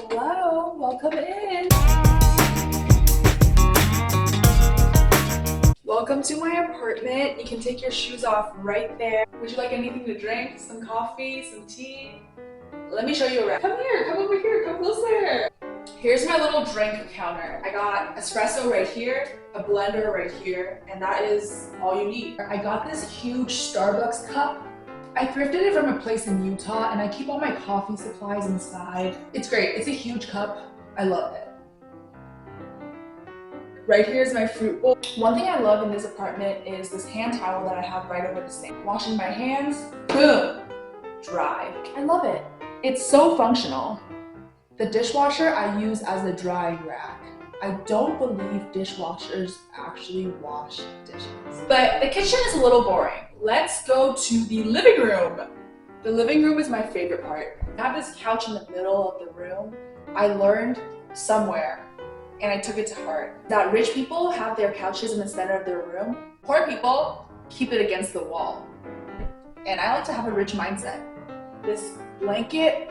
Hello, welcome in. Welcome to my apartment. You can take your shoes off right there. Would you like anything to drink? Some coffee, some tea? Let me show you around. Come here, come over here, come closer. Here's my little drink counter. I got espresso right here, a blender right here, and that is all you need. I got this huge Starbucks cup. I thrifted it from a place in Utah, and I keep all my coffee supplies inside. It's great. It's a huge cup. I love it. Right here is my fruit bowl. One thing I love in this apartment is this hand towel that I have right over the sink. Washing my hands, boom, dry. I love it. It's so functional. The dishwasher I use as a drying rack. I don't believe dishwashers actually wash dishes. But the kitchen is a little boring. Let's go to the living room. The living room is my favorite part. I have this couch in the middle of the room. I learned somewhere, and I took it to heart, that rich people have their couches in the center of their room. Poor people keep it against the wall. And I like to have a rich mindset. This blanket,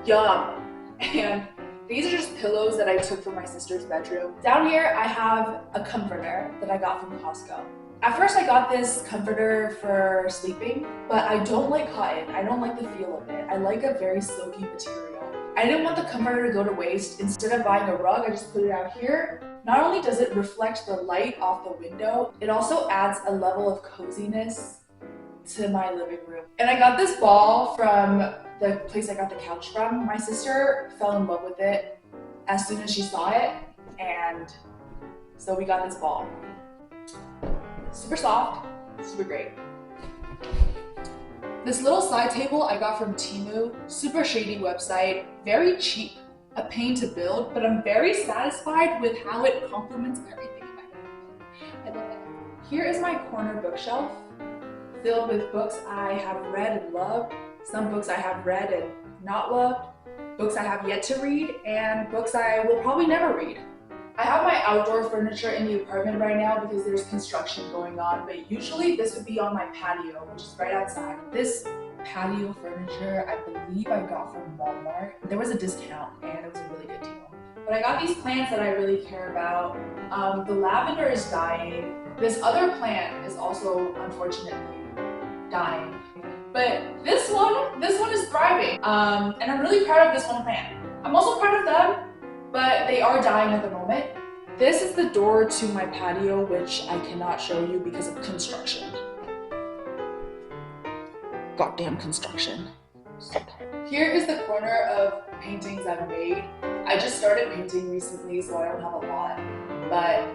yum. And these are just pillows that I took from my sister's bedroom. Down here, I have a comforter that I got from Costco. At first, I got this comforter for sleeping, but I don't like cotton. I don't like the feel of it. I like a very silky material. I didn't want the comforter to go to waste. Instead of buying a rug, I just put it out here. Not only does it reflect the light off the window, it also adds a level of coziness to my living room. And I got this ball from the place I got the couch from. My sister fell in love with it as soon as she saw it, and so we got this ball. Super soft, super great. This little side table I got from Temu, super shady website, very cheap, a pain to build, but I'm very satisfied with how it complements everything in my room. I love it. Here is my corner bookshelf, filled with books I have read and loved, some books I have read and not loved, books I have yet to read, and books I will probably never read. I have my outdoor furniture in the apartment right now because there's construction going on, but usually this would be on my patio, which is right outside. This patio furniture, I believe I got from Walmart. There was a discount and it was a really good deal. But I got these plants that I really care about. The lavender is dying. This other plant is also unfortunately dying. But this one is thriving. And I'm really proud of this one plant. I'm also proud of them, but they are dying at the moment. This is the door to my patio, which I cannot show you because of construction. Goddamn construction. Here is the corner of paintings I've made. I just started painting recently, so I don't have a lot, but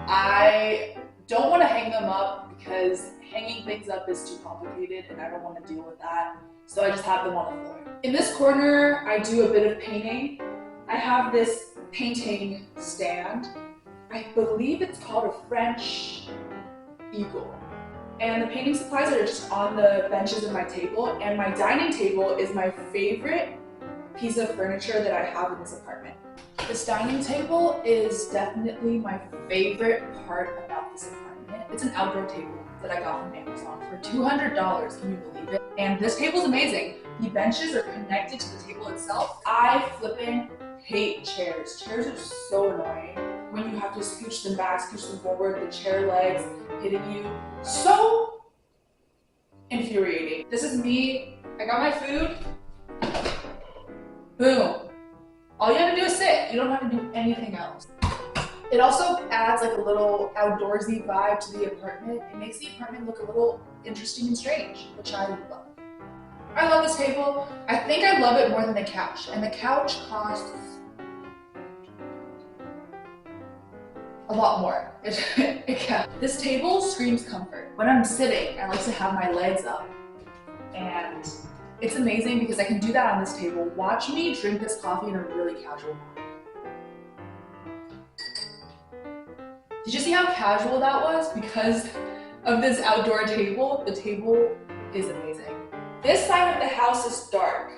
I don't want to hang them up because hanging things up is too complicated and I don't want to deal with that. So I just have them on the floor. In this corner, I do a bit of painting. I have this painting stand. I believe it's called a French eagle. And the painting supplies are just on the benches of my table, and my dining table is my favorite piece of furniture that I have in this apartment. This dining table is definitely my favorite part about this apartment. It's an outdoor table that I got from Amazon for $200, can you believe it? And this table is amazing. The benches are connected to the table itself. I flippin' hate chairs. Chairs are so annoying. When you have to scooch them back, scooch them forward, the chair legs hitting you. So infuriating. This is me. I got my food. Boom. All you have to do is sit. You don't have to do anything else. It also adds like a little outdoorsy vibe to the apartment. It makes the apartment look a little interesting and strange, which I love. I love this table. I think I love it more than the couch, and the couch costs a lot more. This table screams comfort. When I'm sitting, I like to have my legs up, and it's amazing because I can do that on this table. Watch me drink this coffee in a really casual manner. Did you see how casual that was? Because of this outdoor table, the table is amazing. This side of the house is dark.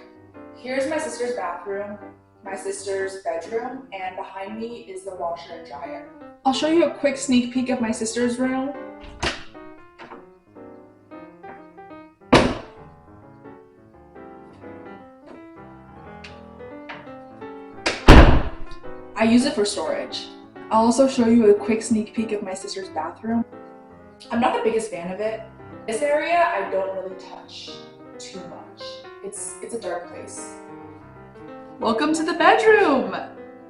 Here's my sister's bathroom, my sister's bedroom, and behind me is the washer and dryer. I'll show you a quick sneak peek of my sister's room. I use it for storage. I'll also show you a quick sneak peek of my sister's bathroom. I'm not the biggest fan of it. This area I don't really touch too much. It's a dark place. Welcome to the bedroom!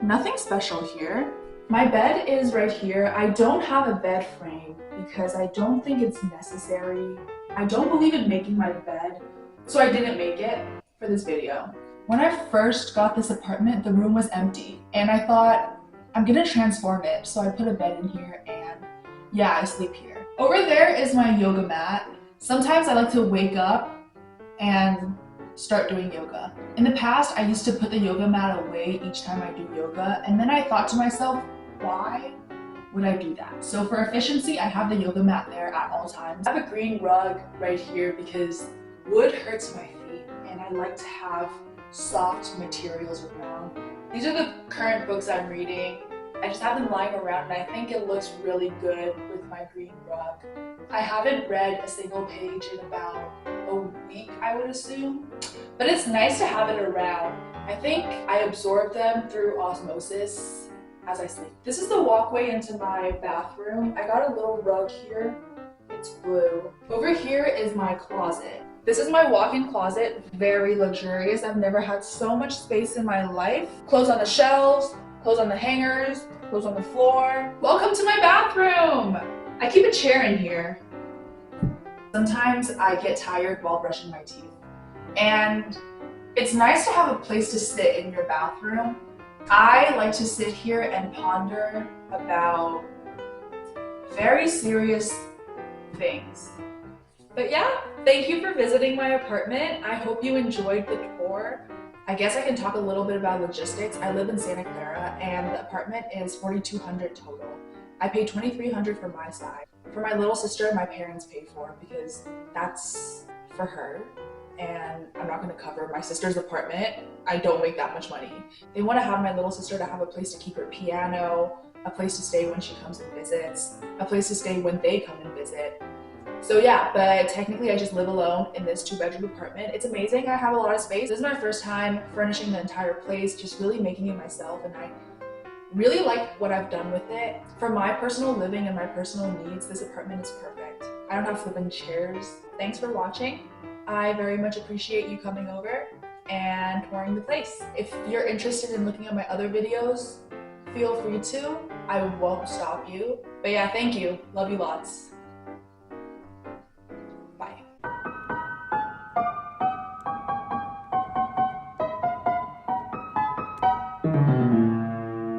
Nothing special here. My bed is right here. I don't have a bed frame because I don't think it's necessary. I don't believe in making my bed, so I didn't make it for this video. When I first got this apartment, the room was empty, and I thought, I'm gonna transform it. So I put a bed in here, and yeah, I sleep here. Over there is my yoga mat. Sometimes I like to wake up and start doing yoga. In the past, I used to put the yoga mat away each time I do yoga, and then I thought to myself, why would I do that? So for efficiency, I have the yoga mat there at all times. I have a green rug right here because wood hurts my feet, and I like to have soft materials around. These are the current books I'm reading. I just have them lying around, and I think it looks really good with my green rug. I haven't read a single page in about a week, I would assume, but it's nice to have it around. I think I absorb them through osmosis as I sleep. This is the walkway into my bathroom. I got a little rug here. It's blue. Over here is my closet. This is my walk-in closet, very luxurious. I've never had so much space in my life. Clothes on the shelves, clothes on the hangers, clothes on the floor. Welcome to my bathroom! I keep a chair in here. Sometimes I get tired while brushing my teeth. And it's nice to have a place to sit in your bathroom. I like to sit here and ponder about very serious things. But yeah, thank you for visiting my apartment. I hope you enjoyed the tour. I guess I can talk a little bit about logistics. I live in Santa Clara and the apartment is $4,200 total. I paid $2,300 for my side. For my little sister, my parents paid for because that's for her. And I'm not gonna cover my sister's apartment. I don't make that much money. They wanna have my little sister to have a place to keep her piano, a place to stay when she comes and visits, a place to stay when they come and visit. So yeah, but technically I just live alone in this 2-bedroom apartment. It's amazing, I have a lot of space. This is my first time furnishing the entire place, just really making it myself, and I really like what I've done with it. For my personal living and my personal needs, this apartment is perfect. I don't have flipping chairs. Thanks for watching. I very much appreciate you coming over and touring the place. If you're interested in looking at my other videos, feel free to. I won't stop you. But yeah, thank you. Love you lots.